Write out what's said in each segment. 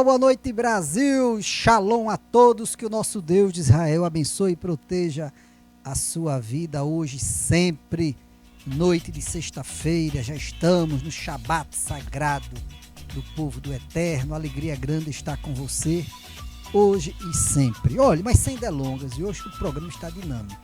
boa noite, Brasil. Shalom a todos, que o nosso Deus de Israel abençoe e proteja a sua vida hoje e sempre. Noite de sexta-feira, já estamos no Shabat sagrado do povo do Eterno. Alegria grande estar com você hoje e sempre. Olha, mas sem delongas, e hoje o programa está dinâmico.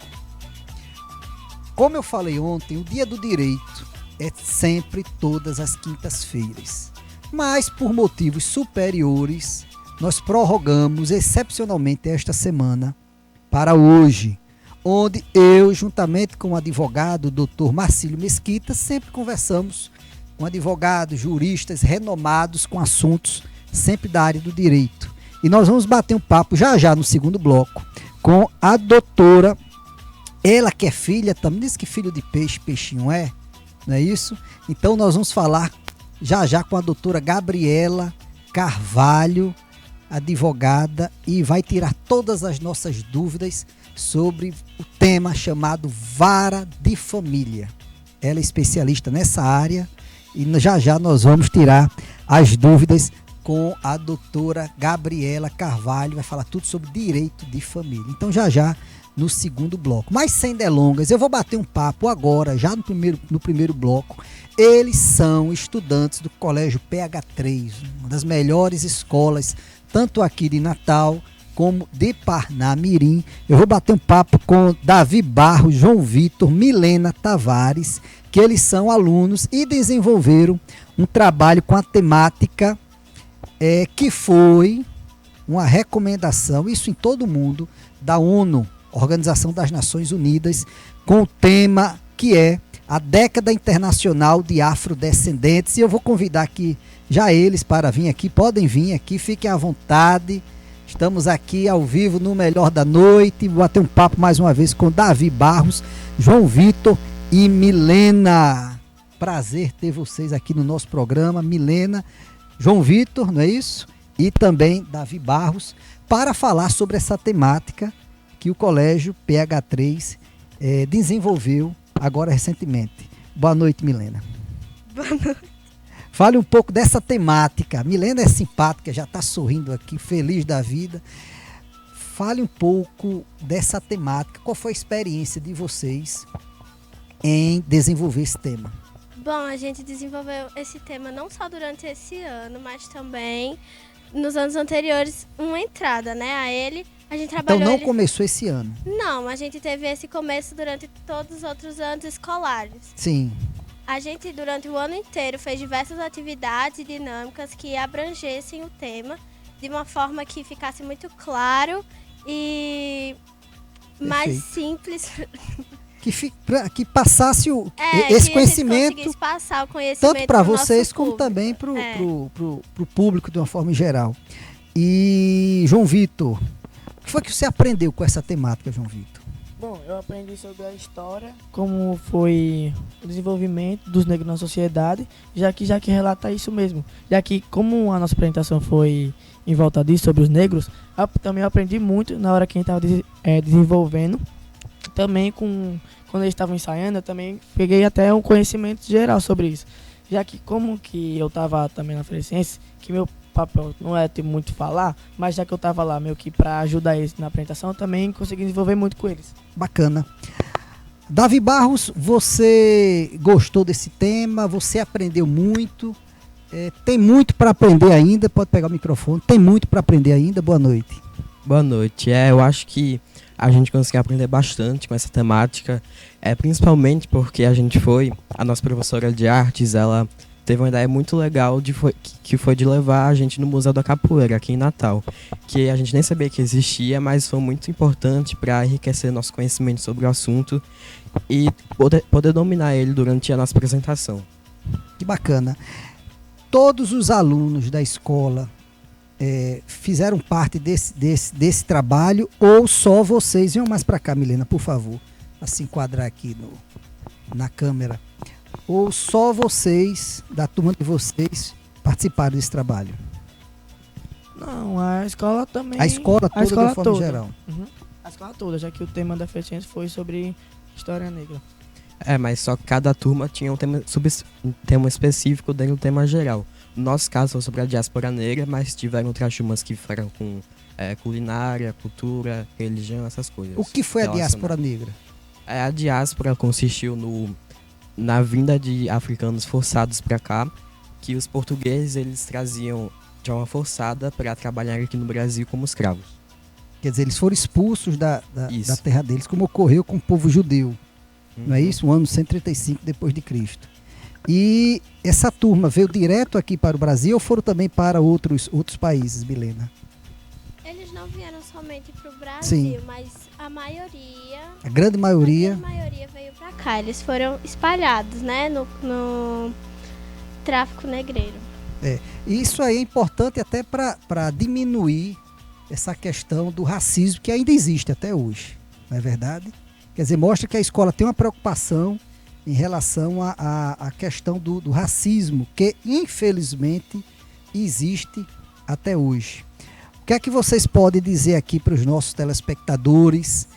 Como eu falei ontem, o Dia do Direito é sempre todas as quintas-feiras. Mas por motivos superiores, nós prorrogamos excepcionalmente esta semana para hoje, onde eu, juntamente com o advogado Dr. Marcílio Mesquita, sempre conversamos com advogados, juristas renomados com assuntos sempre da área do direito. E nós vamos bater um papo já no segundo bloco com a doutora, ela que é filha, também diz que filho de peixe, peixinho é, não é isso? Então nós vamos falar já com a doutora Gabriela Carvalho, advogada, e vai tirar todas as nossas dúvidas sobre o tema chamado vara de família. Ela é especialista nessa área e já nós vamos tirar as dúvidas com a doutora Gabriela Carvalho, vai falar tudo sobre direito de família. Então já no segundo bloco. Mas sem delongas, eu vou bater um papo agora, já no primeiro bloco. Eles são estudantes do Colégio PH3, uma das melhores escolas, tanto aqui de Natal como de Parnamirim. Eu vou bater um papo com Davi Barros, João Vitor, Milena Tavares, que eles são alunos e desenvolveram um trabalho com a temática que foi uma recomendação, isso em todo o mundo, da ONU, Organização das Nações Unidas, com o tema que é a década internacional de afrodescendentes. E eu vou convidar aqui já eles para vir aqui, podem vir aqui, fiquem à vontade. Estamos aqui ao vivo no Melhor da Noite, vou bater um papo mais uma vez com Davi Barros, João Vitor e Milena. Prazer ter vocês aqui no nosso programa, Milena, João Vitor, não é isso? E também Davi Barros, para falar sobre essa temática que o Colégio PH3 desenvolveu agora recentemente. Boa noite, Milena. Boa noite. Fale um pouco dessa temática. Milena é simpática, já está sorrindo aqui, feliz da vida. Fale um pouco dessa temática. Qual foi a experiência de vocês em desenvolver esse tema? Bom, a gente desenvolveu esse tema não só durante esse ano, mas também nos anos anteriores, uma entrada, né, a ele. A gente trabalhou. Então não começou esse ano? Não, a gente teve esse começo durante todos os outros anos escolares. Sim. A gente, durante o ano inteiro, fez diversas atividades e dinâmicas que abrangessem o tema de uma forma que ficasse muito claro e mais simples. Que passasse esse conhecimento, que a gente conseguisse passar o conhecimento tanto para vocês como público. também para o público de uma forma geral. E João Vitor, o que foi que você aprendeu com essa temática, João Vitor? Bom, eu aprendi sobre a história, como foi o desenvolvimento dos negros na sociedade, já que relata isso mesmo. Já que, como a nossa apresentação foi em volta disso, sobre os negros, também eu aprendi muito na hora que a gente estava desenvolvendo. Também, quando eles estavam ensaiando, eu também peguei até um conhecimento geral sobre isso. Já que, como que eu estava também na Frecense, que meu papel não é ter muito falar, mas já que eu estava lá meio que para ajudar eles na apresentação, eu também consegui desenvolver muito com eles. Bacana. Davi Barros, você gostou desse tema? Você aprendeu muito? Tem muito para aprender ainda? Pode pegar o microfone. Tem muito para aprender ainda? Boa noite. Boa noite. Eu acho que a gente conseguiu aprender bastante com essa temática, principalmente porque a nossa professora de artes, ela teve uma ideia muito legal que foi de levar a gente no Museu da Capoeira, aqui em Natal, que a gente nem sabia que existia, mas foi muito importante para enriquecer nosso conhecimento sobre o assunto e poder dominar ele durante a nossa apresentação. Que bacana. Todos os alunos da escola fizeram parte desse trabalho, ou só vocês? Venham mais para cá, Milena, por favor, para se enquadrar aqui na câmera. Ou só vocês, da turma de vocês, participaram desse trabalho? Não, a escola também. A escola toda, de uma forma geral? Uhum. A escola toda, já que o tema da Frecense foi sobre história negra. Mas só que cada turma tinha um tema específico dentro do tema geral. no nosso caso foi sobre a diáspora negra, mas tiveram outras turmas que foram com culinária, cultura, religião, essas coisas. O que foi a relacionadas. diáspora negra? A diáspora consistiu na vinda de africanos forçados para cá, que os portugueses eles traziam de uma forçada para trabalhar aqui no Brasil como escravos. Quer dizer, eles foram expulsos da Isso. terra deles, como ocorreu com o povo judeu. Não é Uhum. isso? No ano 135 depois de Cristo. E essa turma veio direto aqui para o Brasil ou foram também para outros países, Milena? Eles não vieram somente para o Brasil, Sim. mas a maioria, A grande maioria. veio para cá. Eles foram espalhados, né, no tráfico negreiro. E isso aí é importante até para diminuir essa questão do racismo que ainda existe até hoje. Não é verdade? Quer dizer, mostra que a escola tem uma preocupação em relação à questão do racismo, que infelizmente existe até hoje. O que é que vocês podem dizer aqui para os nossos telespectadores,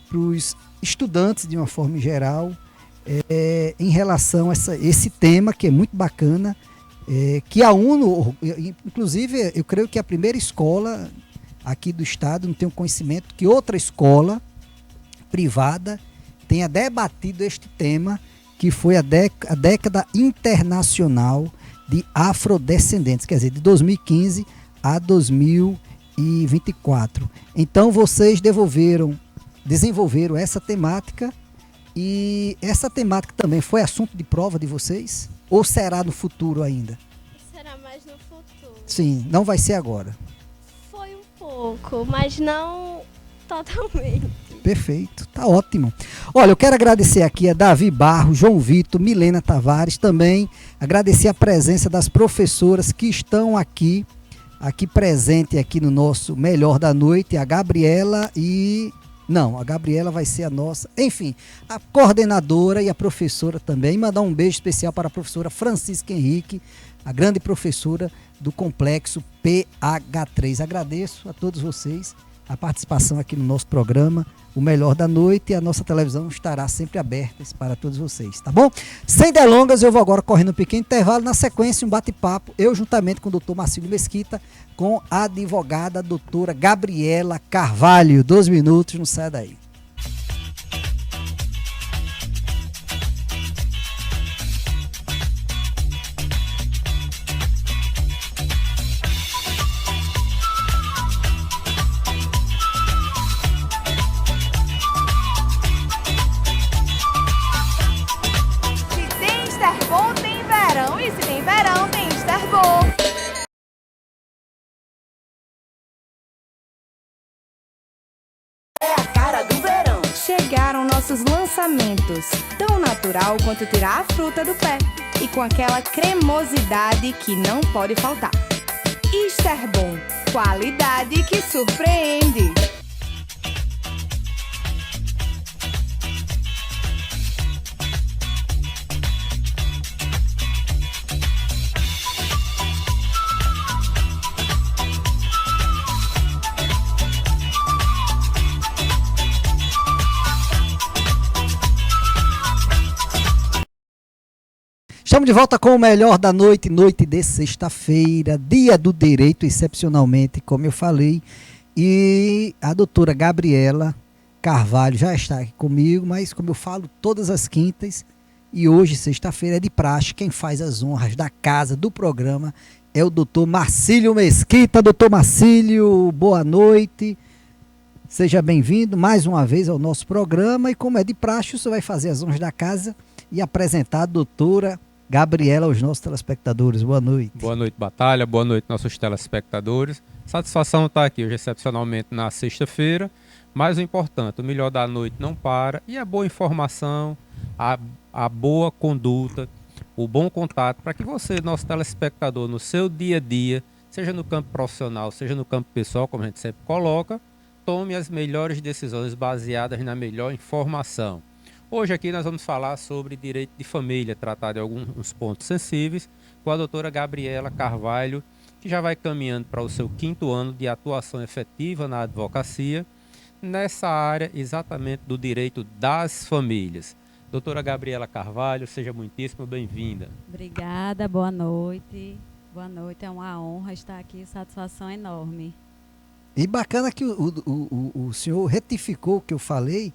para os estudantes de uma forma geral, em relação a esse tema que é muito bacana, que a UNO, inclusive eu creio que a primeira escola aqui do estado, não tenho conhecimento que outra escola privada tenha debatido este tema, que foi a década internacional de afrodescendentes, quer dizer, de 2015 a 2024. Então vocês desenvolveram essa temática, e essa temática também foi assunto de prova de vocês? Ou será no futuro ainda? Será mais no futuro. Sim, não vai ser agora. Foi um pouco, mas não totalmente. Perfeito, tá ótimo. Olha, eu quero agradecer aqui a Davi Barro, João Vitor, Milena Tavares, também agradecer a presença das professoras que estão aqui presente aqui no nosso Melhor da Noite, a Gabriela a Gabriela vai ser a nossa, enfim, a coordenadora e a professora também. Mandar um beijo especial para a professora Francisca Henrique, a grande professora do complexo PH3. Agradeço a todos vocês a participação aqui no nosso programa, o Melhor da Noite, e a nossa televisão estará sempre aberta para todos vocês, tá bom? Sem delongas, eu vou agora correndo um pequeno intervalo, na sequência um bate-papo, eu juntamente com o doutor Marcílio Mesquita, com a advogada doutora Gabriela Carvalho. 12 minutos, não sai daí. Se tem Esterbom, tem verão. E se tem verão, tem Esterbom. É a cara do verão. Chegaram nossos lançamentos. Tão natural quanto tirar a fruta do pé. E com aquela cremosidade que não pode faltar. Esterbom, qualidade que surpreende. Estamos de volta com o Melhor da Noite, noite de sexta-feira, dia do direito, excepcionalmente, como eu falei. E a doutora Gabriela Carvalho já está aqui comigo, mas como eu falo todas as quintas, e hoje, sexta-feira, é de praxe, quem faz as honras da casa, do programa, é o doutor Marcílio Mesquita. Doutor Marcílio, boa noite. Seja bem-vindo mais uma vez ao nosso programa, e como é de praxe, você vai fazer as honras da casa e apresentar a doutora Gabriela aos nossos telespectadores. Boa noite. Boa noite, Batalha. Boa noite, nossos telespectadores. Satisfação estar aqui hoje, excepcionalmente, na sexta-feira. Mas o importante, o melhor da noite não para. E a boa informação, a boa conduta, o bom contato, para que você, nosso telespectador, no seu dia a dia, seja no campo profissional, seja no campo pessoal, como a gente sempre coloca, tome as melhores decisões baseadas na melhor informação. Hoje aqui nós vamos falar sobre direito de família, tratar de alguns pontos sensíveis, com a doutora Gabriela Carvalho, que já vai caminhando para o seu 5º ano de atuação efetiva na advocacia, nessa área exatamente do direito das famílias. Doutora Gabriela Carvalho, seja muitíssimo bem-vinda. Obrigada, boa noite. Boa noite, é uma honra estar aqui, satisfação enorme. E bacana que o senhor retificou o que eu falei.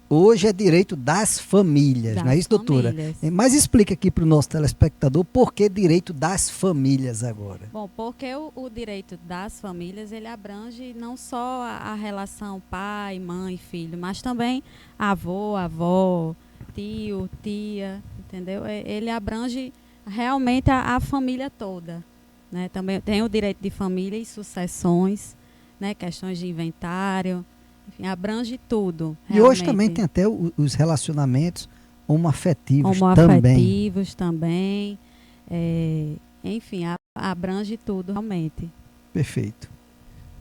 Hoje é direito das famílias, não é isso, doutora? Famílias. Mas explica aqui para o nosso telespectador por que direito das famílias agora. Bom, porque o direito das famílias, ele abrange não só a relação pai, mãe, filho, mas também avô, avó, tio, tia, entendeu? Ele abrange realmente a família toda, né? Também tem o direito de família e sucessões, né? Questões de inventário, enfim, abrange tudo. E hoje também tem até os relacionamentos homoafetivos também. Homoafetivos também. Enfim, abrange tudo realmente. Perfeito.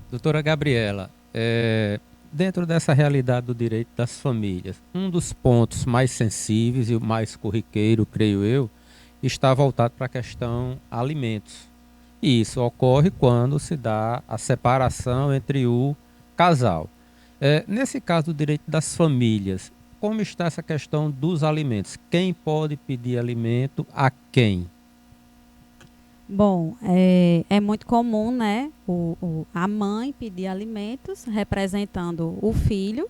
Doutora Gabriela, dentro dessa realidade do direito das famílias, um dos pontos mais sensíveis e o mais corriqueiro, creio eu, está voltado para a questão alimentos. E isso ocorre quando se dá a separação entre o casal. Nesse caso do direito das famílias, como está essa questão dos alimentos? Quem pode pedir alimento a quem? Bom, é muito comum, né, a mãe pedir alimentos representando o filho,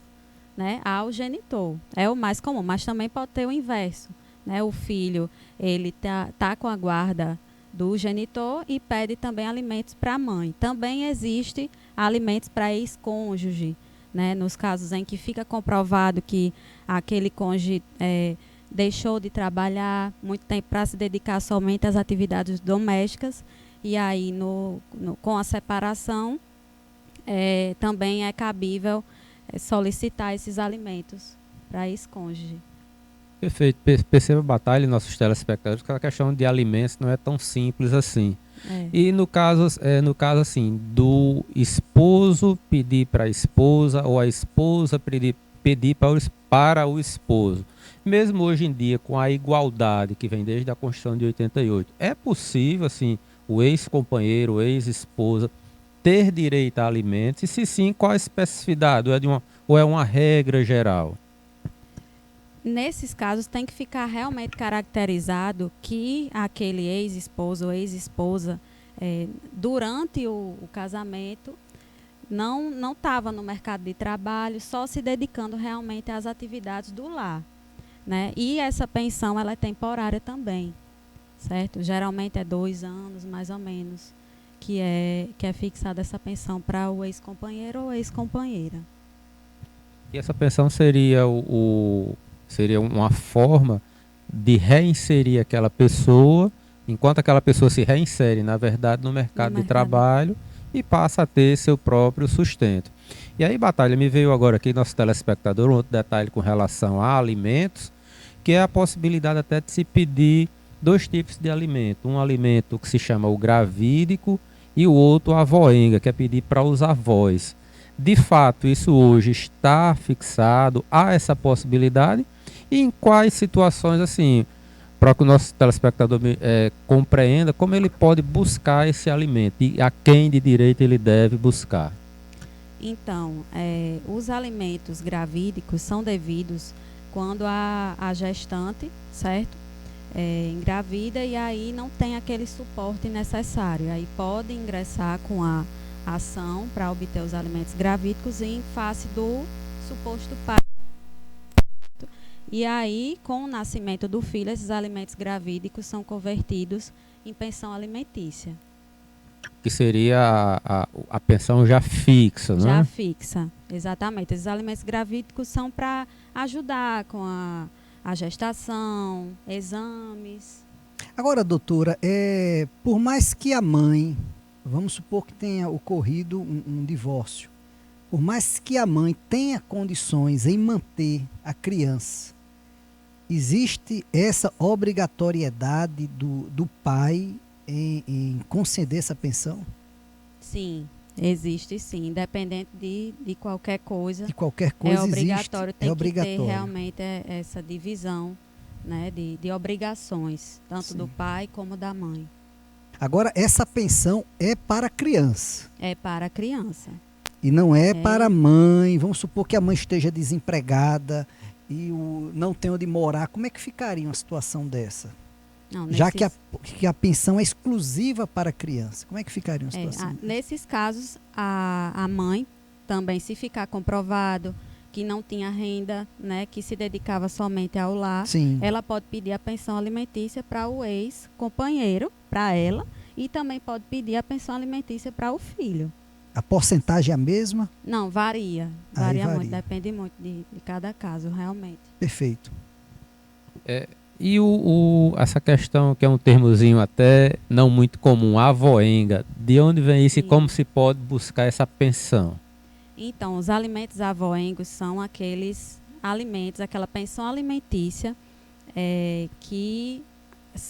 né, ao genitor. É o mais comum, mas também pode ter o inverso, né? O filho, ele tá com a guarda do genitor e pede também alimentos para a mãe. Também existe alimentos para ex-cônjuge, né, nos casos em que fica comprovado que aquele cônjuge deixou de trabalhar muito tempo para se dedicar somente às atividades domésticas, e aí com a separação também é cabível solicitar esses alimentos para ex-cônjuge. Perfeito. Perceba, Batalha, nossos telespectadores, que a questão de alimentos não é tão simples assim. E no caso assim, do esposo pedir para a esposa ou a esposa pedir para o esposo, mesmo hoje em dia com a igualdade que vem desde a Constituição de 88, é possível assim o ex-companheiro, ex-esposa ter direito a alimentos? E se sim, qual a especificidade? Ou é uma regra geral? Nesses casos tem que ficar realmente caracterizado que aquele ex-esposo ou ex-esposa, durante o casamento, não estava no mercado de trabalho, só se dedicando realmente às atividades do lar, né? E essa pensão, ela é temporária também, certo? Geralmente é 2 anos, mais ou menos, que é fixada essa pensão para o ex-companheiro ou ex-companheira. E essa pensão seria seria uma forma de reinserir aquela pessoa, enquanto aquela pessoa se reinsere, na verdade, no mercado de trabalho e passa a ter seu próprio sustento. E aí, Batalha, me veio agora aqui, nosso telespectador, um outro detalhe com relação a alimentos, que é a possibilidade até de se pedir 2 tipos de alimento. Um alimento que se chama o gravídico e o outro a avoenga, que é pedir para os avós. De fato, isso hoje está fixado, há essa possibilidade? E em quais situações, assim, para que o nosso telespectador compreenda como ele pode buscar esse alimento e a quem de direito ele deve buscar? Então, os alimentos gravídicos são devidos quando a gestante, certo? Engravida e aí não tem aquele suporte necessário. Aí pode ingressar com a ação para obter os alimentos gravídicos em face do suposto pai. E aí, com o nascimento do filho, esses alimentos gravídicos são convertidos em pensão alimentícia. Que seria a pensão já fixa, né? Já fixa, exatamente. Esses alimentos gravídicos são para ajudar com a gestação, exames. Agora, doutora, por mais que a mãe, vamos supor que tenha ocorrido um divórcio, por mais que a mãe tenha condições em manter a criança, existe essa obrigatoriedade do pai em conceder essa pensão? Sim, existe sim, independente de qualquer coisa. De qualquer coisa é obrigatório, existe, tem obrigatório. Que ter realmente essa divisão, né, de obrigações, tanto Sim. do pai como da mãe. Agora, essa pensão é para a criança. É para a criança. E não é para a mãe. Vamos supor que a mãe esteja desempregada não tem onde morar, como é que ficaria uma situação dessa? Não, Já que a pensão é exclusiva para a criança, como é que ficaria uma situação dessa? nesses casos, a mãe também, se ficar comprovado que não tinha renda, né, que se dedicava somente ao lar, Sim. ela pode pedir a pensão alimentícia para o ex-companheiro, para ela, e também pode pedir a pensão alimentícia para o filho. A porcentagem é a mesma? Não, varia. Aí Varia varia. muito, depende muito de cada caso, realmente. Perfeito. E essa questão, que é um termozinho até não muito comum, a avoenga, de onde vem isso e Sim. como se pode buscar essa pensão? Então, os alimentos avoengos são aqueles alimentos, aquela pensão alimentícia que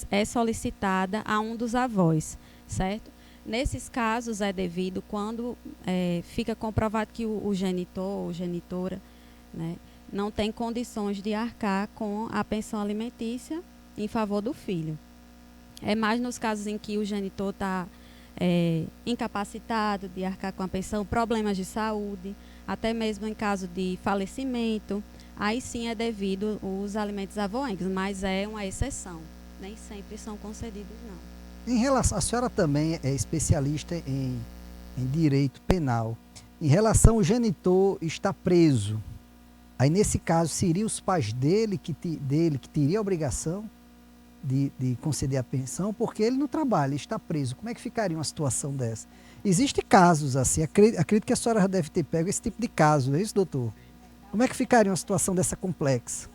é solicitada a um dos avós, certo? Nesses casos é devido quando fica comprovado que o genitor ou genitora, né, não tem condições de arcar com a pensão alimentícia em favor do filho. É mais nos casos em que o genitor está incapacitado de arcar com a pensão, problemas de saúde, até mesmo em caso de falecimento, aí sim é devido os alimentos avoengos, mas é uma exceção, nem sempre são concedidos não. Em relação, a senhora também é especialista em direito penal. Em relação ao genitor estar preso, aí nesse caso seriam os pais dele que teriam a obrigação de conceder a pensão, porque ele não trabalha, ele está preso. Como é que ficaria uma situação dessa? Existem casos assim, acredito que a senhora já deve ter pego esse tipo de caso, não é isso, doutor? Como é que ficaria uma situação dessa complexa?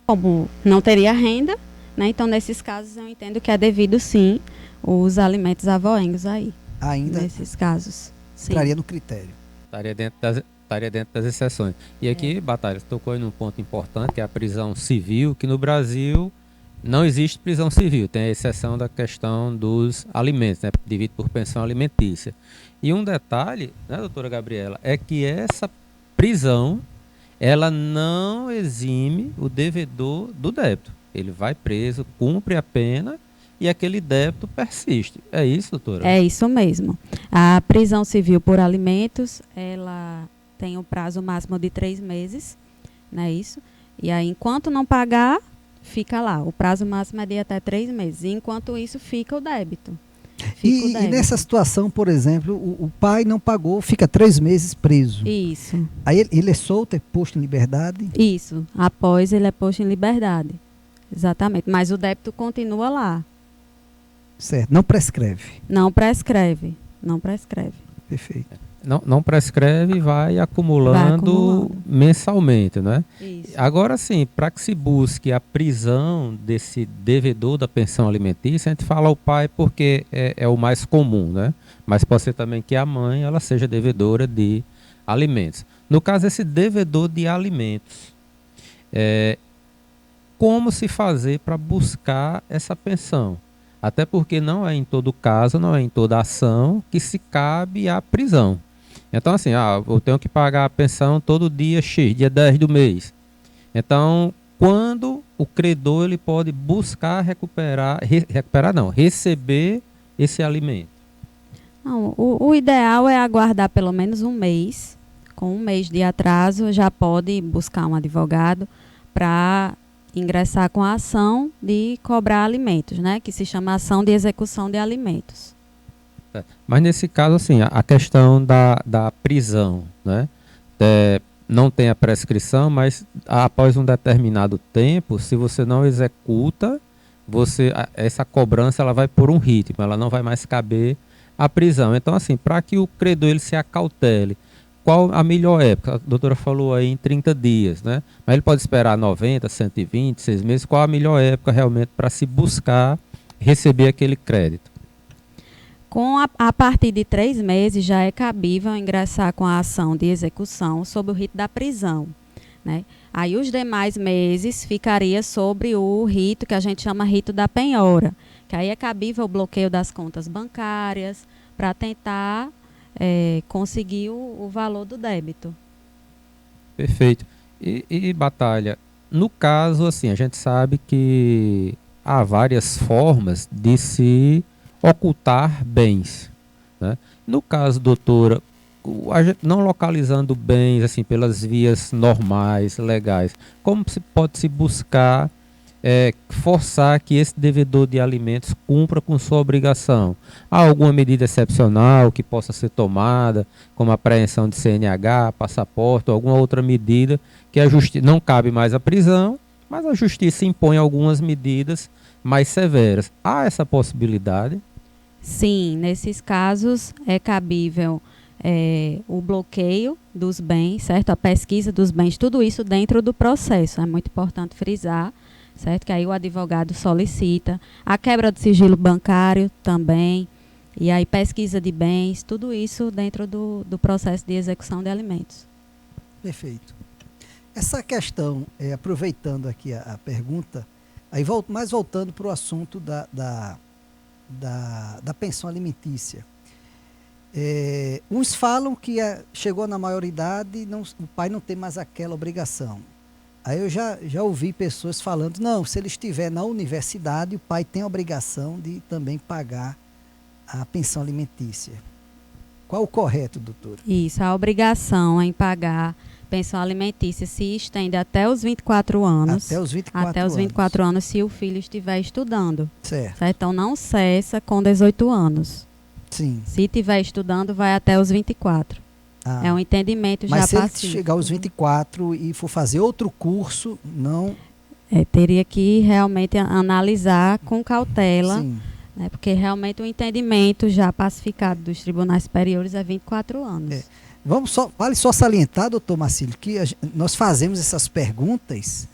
Como não teria renda, né, então nesses casos eu entendo que é devido sim os alimentos avoengos aí, Ainda nesses casos. Sim. entraria no critério. Estaria dentro das exceções. E aqui, Batalha, você tocou em um ponto importante, que é a prisão civil, que no Brasil não existe prisão civil, tem a exceção da questão dos alimentos, né, dividido por pensão alimentícia. E um detalhe, né, doutora Gabriela, é que essa prisão, ela não exime o devedor do débito. Ele vai preso, cumpre a pena e aquele débito persiste. É isso, doutora? É isso mesmo. A prisão civil por alimentos, ela tem um prazo máximo de 3 meses, não é isso? E aí, enquanto não pagar, fica lá. O prazo máximo é de até 3 meses. E enquanto isso, fica o débito. E nessa situação, por exemplo, o pai não pagou, fica 3 meses preso. Isso, Aí ele é solto, é posto em liberdade. isso. Após ele é posto em liberdade. Exatamente. Mas o débito continua lá. Certo, não prescreve. Não prescreve. Não prescreve. Perfeito. Não prescreve e vai acumulando mensalmente, né? Isso. Agora sim, para que se busque a prisão desse devedor da pensão alimentícia, a gente fala o pai porque é o mais comum, né? Mas pode ser também que a mãe ela seja devedora de alimentos. No caso, esse devedor de alimentos, como se fazer para buscar essa pensão? Até porque não é em todo caso, não é em toda ação que se cabe a prisão. Então, assim, eu tenho que pagar a pensão todo dia X, dia 10 do mês. Então, quando o credor ele pode buscar receber esse alimento? Não, o ideal é aguardar pelo menos um mês. Com um mês de atraso, já pode buscar um advogado para ingressar com a ação de cobrar alimentos, né? Que se chama ação de execução de alimentos. Mas nesse caso, assim, a questão da prisão, né? Não tem a prescrição, mas após um determinado tempo, se você não executa, essa cobrança ela vai por um ritmo, ela não vai mais caber à prisão. Então, assim, para que o credor ele se acautele, qual a melhor época? A doutora falou aí em 30 dias, né? Mas ele pode esperar 90, 120, 6 meses. Qual a melhor época realmente para se buscar receber aquele crédito? A partir de 3 meses já é cabível ingressar com a ação de execução sob o rito da prisão, né? Aí os demais meses ficaria sobre o rito que a gente chama rito da penhora, que aí é cabível o bloqueio das contas bancárias para tentar conseguir o valor do débito. Perfeito. E Batalha, no caso, assim, a gente sabe que há várias formas de se ocultar bens, né? No caso, doutora, a gente não localizando bens assim pelas vias normais, legais, como se pode se buscar forçar que esse devedor de alimentos cumpra com sua obrigação? Há alguma medida excepcional que possa ser tomada, como a apreensão de CNH, passaporte, ou alguma outra medida que a justiça não cabe mais a prisão, mas a justiça impõe algumas medidas mais severas? Há essa possibilidade? Sim, nesses casos é cabível o bloqueio dos bens, certo? A pesquisa dos bens, tudo isso dentro do processo. É muito importante frisar, certo? Que aí o advogado solicita a quebra do sigilo bancário também, e aí pesquisa de bens, tudo isso dentro do processo de execução de alimentos. Perfeito. Essa questão, aproveitando aqui a pergunta, aí voltando para o assunto da pensão alimentícia. Uns falam que chegou na maioridade, o pai não tem mais aquela obrigação. Aí eu já ouvi pessoas falando, não, se ele estiver na universidade, o pai tem a obrigação de também pagar a pensão alimentícia. Qual o correto, doutora? Isso, a obrigação em pagar pensão alimentícia se estende até os 24 anos. Até os 24 até os 24 anos, se o filho estiver estudando. Certo. Então não cessa com 18 anos. Sim. Se estiver estudando, vai até os 24. É um entendimento já pacífico. pacífico. Mas se ele chegar aos 24 e for fazer outro curso, não... teria que realmente analisar com cautela, Sim. né, porque realmente o entendimento já pacificado dos tribunais superiores é 24 anos. Vale só salientar, doutor Marcílio, que nós fazemos essas perguntas,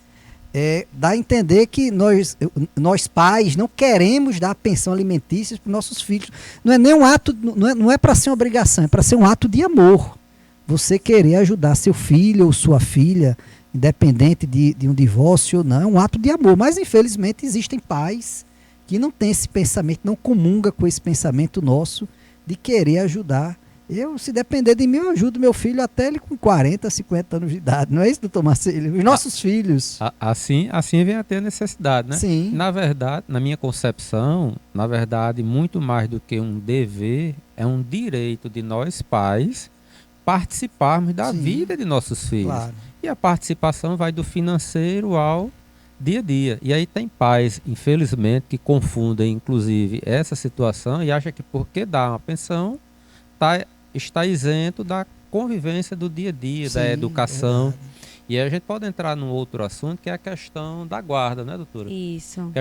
dá a entender que nós pais não queremos dar pensão alimentícia para os nossos filhos. Não é nem um ato, não é para ser uma obrigação, é para ser um ato de amor. Você querer ajudar seu filho ou sua filha, independente de um divórcio ou não, é um ato de amor. Mas, infelizmente, existem pais que não têm esse pensamento, não comungam com esse pensamento nosso de querer ajudar. Se depender de mim, eu ajudo meu filho até ele com 40, 50 anos de idade. Não é isso, doutor Marcelo? Os nossos filhos. Assim vem a ter a necessidade, né? Sim. Na verdade, na minha concepção, muito mais do que um dever, é um direito de nós pais participarmos da vida de nossos filhos. Claro. E a participação vai do financeiro ao dia a dia. E aí tem pais, infelizmente, que confundem, inclusive, essa situação e acham que porque dá uma pensão, está isento da convivência do dia a dia, da educação. Verdade. E aí a gente pode entrar num outro assunto, que é a questão da guarda, né, doutora? Isso.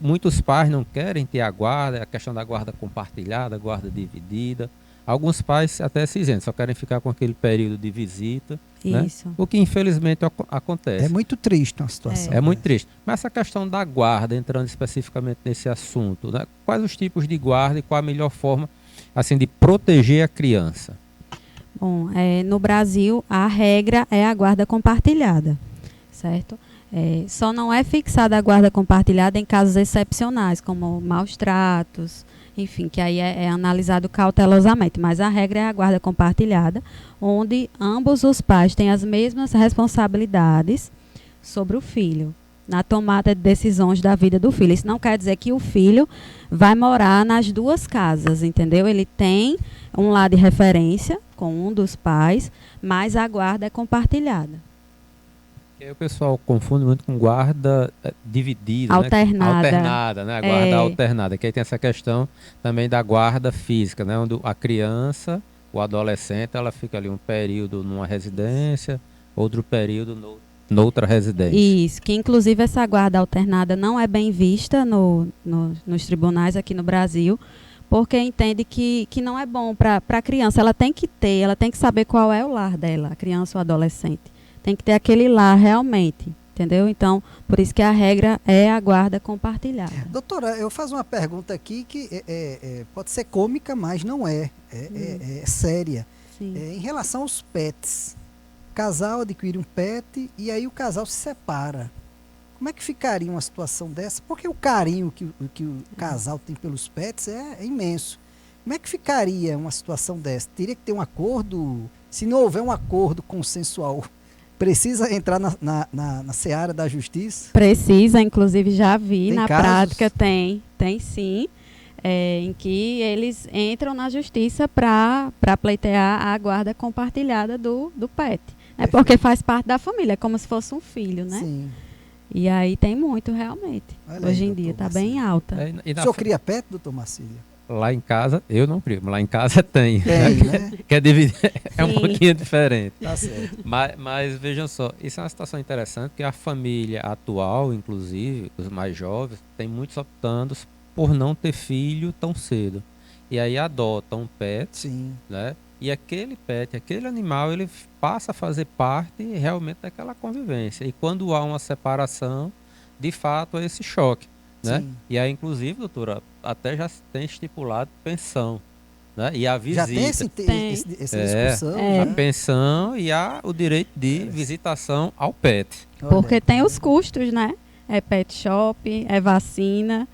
Muitos pais não querem ter a guarda, a questão da guarda compartilhada, guarda dividida. Alguns pais até se isentam, só querem ficar com aquele período de visita. Isso. Né? O que infelizmente acontece. É muito triste uma situação. É muito triste. Mas essa questão da guarda, entrando especificamente nesse assunto, né? Quais os tipos de guarda e qual a melhor forma assim, de proteger a criança? Bom, no Brasil, a regra é a guarda compartilhada, certo? Só não é fixada a guarda compartilhada em casos excepcionais, como maus tratos, enfim, que aí é analisado cautelosamente. Mas a regra é a guarda compartilhada, onde ambos os pais têm as mesmas responsabilidades sobre o filho, na tomada de decisões da vida do filho. Isso não quer dizer que o filho vai morar nas duas casas, entendeu? Ele tem um lar de referência com um dos pais, mas a guarda é compartilhada. E aí o pessoal confunde muito com guarda dividida, alternada. Né? Alternada, né? A guarda alternada, que aí tem essa questão também da guarda física, né? Onde a criança, o adolescente, ela fica ali um período numa residência, outro período noutra residência. Isso, que inclusive essa guarda alternada não é bem vista nos tribunais aqui no Brasil, porque entende que não é bom para a criança. Ela tem que saber qual é o lar dela, a criança ou adolescente. Tem que ter aquele lar realmente, entendeu? Então, por isso que a regra é a guarda compartilhada. Doutora, eu faço uma pergunta aqui que pode ser cômica, mas não é. É séria. Em relação aos pets, o casal adquire um pet e aí o casal se separa. Como é que ficaria uma situação dessa? Porque o carinho que o casal tem pelos pets é imenso. Como é que ficaria uma situação dessa? Teria que ter um acordo? Se não houver um acordo consensual, precisa entrar na seara da justiça? Precisa, inclusive já vi, tem na casos? prática tem sim. em que eles entram na justiça para pleitear a guarda compartilhada do pet. É porque faz parte da família, é como se fosse um filho, né? Sim. E aí tem muito, realmente. Olha aí, Hoje em doutor dia está Marcílio. bem alta. E O senhor cria pet, doutor Marcílio? Lá em casa, eu não crio, mas lá em casa tem. Tem, né? Quer dividir? É um Sim. pouquinho diferente. Tá certo. Mas vejam só, isso é uma situação interessante, porque a família atual, inclusive, os mais jovens, tem muitos optando por não ter filho tão cedo. E aí adotam um pet, Sim. né? E aquele pet, aquele animal, ele passa a fazer parte realmente daquela convivência. E quando há uma separação, de fato, é esse choque, né? Sim. E aí, inclusive, doutora, até já tem estipulado pensão, né? E a Já tem visita. essa É. discussão? É. A né? pensão e há o direito de visitação ao pet. Olha Porque aí. tem os custos, né? É pet shop, é vacina,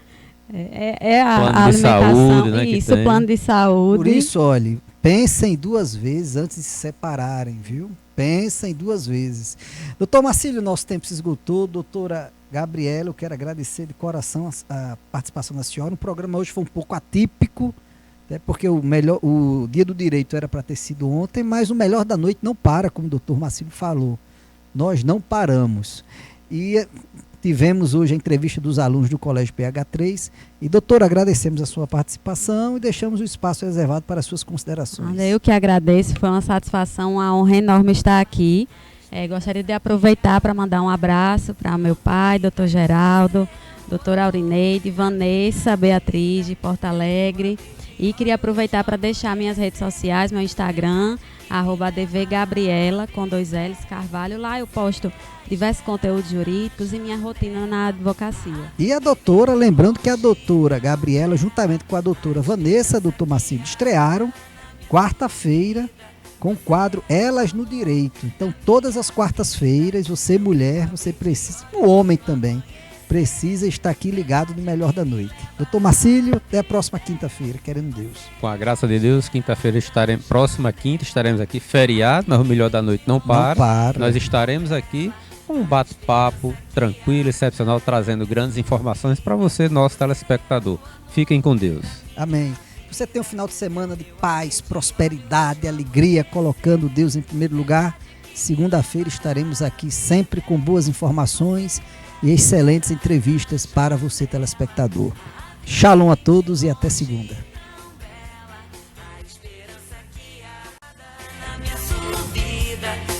é a Plano de alimentação. saúde, né, que Isso, tem. plano de saúde. Por isso, olhe, pensem 2 vezes antes de se separarem, viu? Pensem 2 vezes. Doutor Marcílio, nosso tempo se esgotou. Doutora Gabriela, eu quero agradecer de coração a participação da senhora. O programa hoje foi um pouco atípico, né, porque o Dia do Direito era para ter sido ontem, mas o melhor da noite não para, como o doutor Marcílio falou. Nós não paramos. E tivemos hoje a entrevista dos alunos do Colégio PH3. E, doutora, agradecemos a sua participação e deixamos o espaço reservado para as suas considerações. Olha, eu que agradeço, foi uma satisfação, uma honra enorme estar aqui. Gostaria de aproveitar para mandar um abraço para meu pai, doutor Geraldo, doutora Aurineide, Vanessa, Beatriz de Porto Alegre. E queria aproveitar para deixar minhas redes sociais, meu Instagram, @advgabriela, com 2 L's, Carvalho. Lá eu posto diversos conteúdos jurídicos e minha rotina na advocacia. E a doutora, lembrando que a doutora Gabriela, juntamente com a doutora Vanessa, doutor Marcílio, estrearam quarta-feira com o quadro Elas no Direito. Então, todas as quartas-feiras, você mulher, você precisa, o homem também, precisa estar aqui ligado no Melhor da Noite. Doutor Marcílio, até a próxima quinta-feira, querendo Deus. Com a graça de Deus, quinta-feira próxima quinta estaremos aqui, feriado, mas o Melhor da Noite não para. Não para. Nós estaremos aqui com um bate-papo tranquilo, excepcional, trazendo grandes informações para você, nosso telespectador. Fiquem com Deus. Amém. Você tem um final de semana de paz, prosperidade, alegria, colocando Deus em primeiro lugar. Segunda-feira estaremos aqui sempre com boas informações e excelentes entrevistas para você, telespectador. Shalom a todos e até segunda. Na minha subida.